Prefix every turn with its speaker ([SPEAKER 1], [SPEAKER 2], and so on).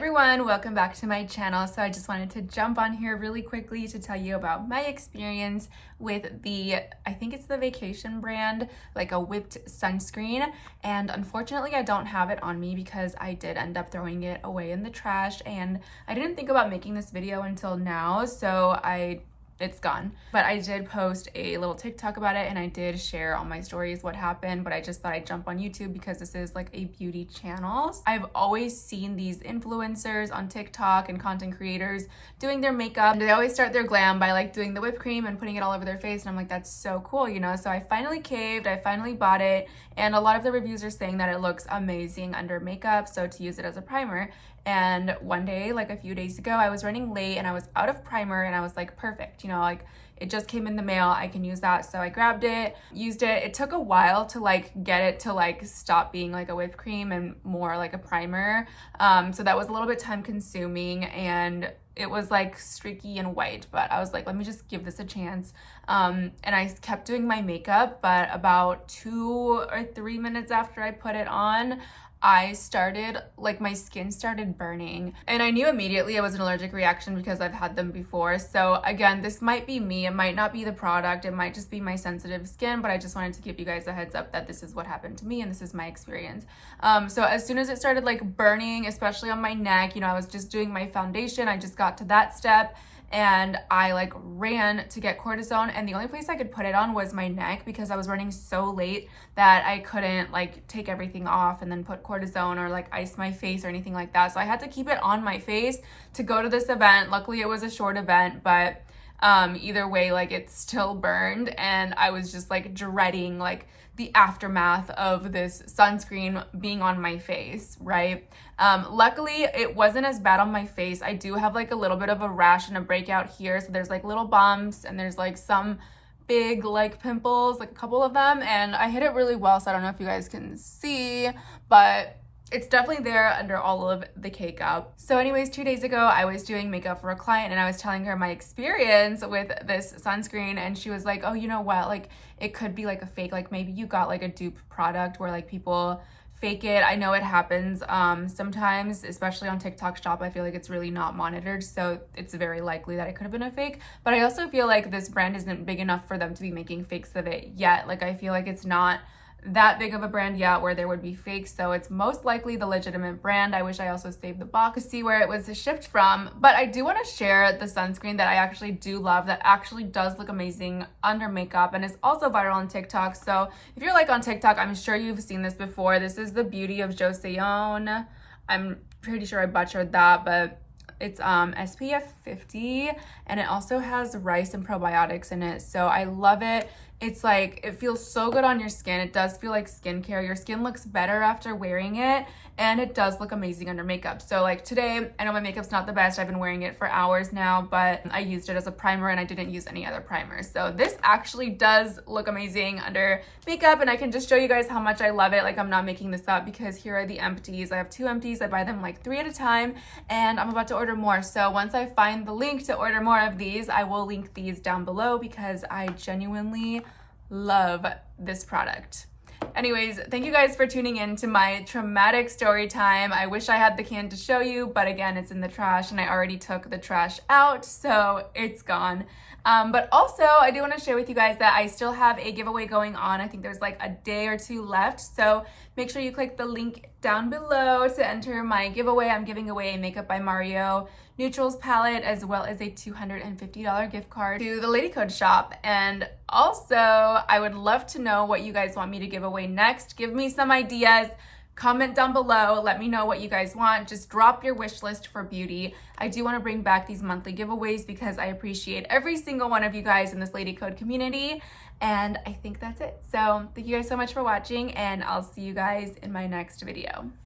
[SPEAKER 1] everyone, welcome back to my channel. So I just wanted to jump on here really quickly to tell you about my experience with I think it's the vacation brand, like a whipped sunscreen. And unfortunately I don't have it on me because I did end up throwing it away in the trash, and I didn't think about making this video until now, so it's gone. But I did post a little TikTok about it, and I did share on my stories what happened, but I just thought I'd jump on YouTube because this is like a beauty channel. I've always seen these influencers on TikTok and content creators doing their makeup. They always start their glam by like doing the whipped cream and putting it all over their face, and I'm like, that's so cool, you know? So I finally caved, I finally bought it, and a lot of the reviews are saying that it looks amazing under makeup, so to use it as a primer. And one day, like a few days ago, I was running late and I was out of primer, and I was like, perfect, you know, like it just came in the mail, I can use that. So I grabbed it, used it. It took a while to like get it to like stop being like a whipped cream and more like a primer. So that was a little bit time consuming, and it was like streaky and white, but I was like, let me just give this a chance. And I kept doing my makeup, but about 2 or 3 minutes after I put it on, I started, like my skin started burning, and I knew immediately it was an allergic reaction because I've had them before. So again, this might be me, it might not be the product, it might just be my sensitive skin, but I just wanted to give you guys a heads up that this is what happened to me and this is my experience. So as soon as it started like burning, especially on my neck, you know, I was just doing my foundation, I just got to that step, and I like ran to get cortisone, and the only place I could put it on was my neck because I was running so late that I couldn't like take everything off and then put cortisone or like ice my face or anything like that. So I had to keep it on my face to go to this event. Luckily it was a short event, but either way, like it still burned, and I was just like dreading like the aftermath of this sunscreen being on my face, right? Luckily it wasn't as bad on my face. I do have like a little bit of a rash and a breakout here, so there's like little bumps and there's like some big like pimples, like a couple of them, and I hid it really well, so I don't know if you guys can see, but it's definitely there under all of the cake up. So anyways, 2 days ago, I was doing makeup for a client, and I was telling her my experience with this sunscreen, and she was like, oh, you know what, like it could be like a fake, like maybe you got like a dupe product where like people fake it. I know it happens sometimes, especially on TikTok Shop. I feel like it's really not monitored, so it's very likely that it could have been a fake. But I also feel like this brand isn't big enough for them to be making fakes of it yet. Like I feel like it's not that big of a brand yet where there would be fakes, so it's most likely the legitimate brand. I wish I also saved the box to see where it was shipped from, but I do want to share the sunscreen that I actually do love, that actually does look amazing under makeup and is also viral on TikTok. So if you're like on TikTok, I'm sure you've seen this before. This is the Beauty of Joseon. I'm pretty sure I butchered that, but it's SPF 50, and it also has rice and probiotics in it, so I love it. It's like, it feels so good on your skin. It does feel like skincare. Your skin looks better after wearing it, and it does look amazing under makeup. So like today, I know my makeup's not the best. I've been wearing it for hours now, but I used it as a primer and I didn't use any other primer. So this actually does look amazing under makeup, and I can just show you guys how much I love it. Like I'm not making this up because here are the empties. I have 2 empties. I buy them like 3 at a time, and I'm about to order more. So once I find the link to order more of these, I will link these down below because I genuinely love this product. Anyways, thank you guys for tuning in to my traumatic story time. I wish I had the can to show you, but again, it's in the trash, and I already took the trash out, so it's gone. But also, I do want to share with you guys that I still have a giveaway going on. I think there's like a day or 2 left, so make sure you click the link down below to enter my giveaway. I'm giving away a Makeup by Mario Neutrals palette, as well as a $250 gift card to the Ladycode shop. And also, I would love to know what you guys want me to give away next. Give me some ideas. Comment down below, let me know what you guys want. Just drop your wish list for beauty. I do want to bring back these monthly giveaways because I appreciate every single one of you guys in this Ladycode community. And I think that's it. So thank you guys so much for watching, and I'll see you guys in my next video.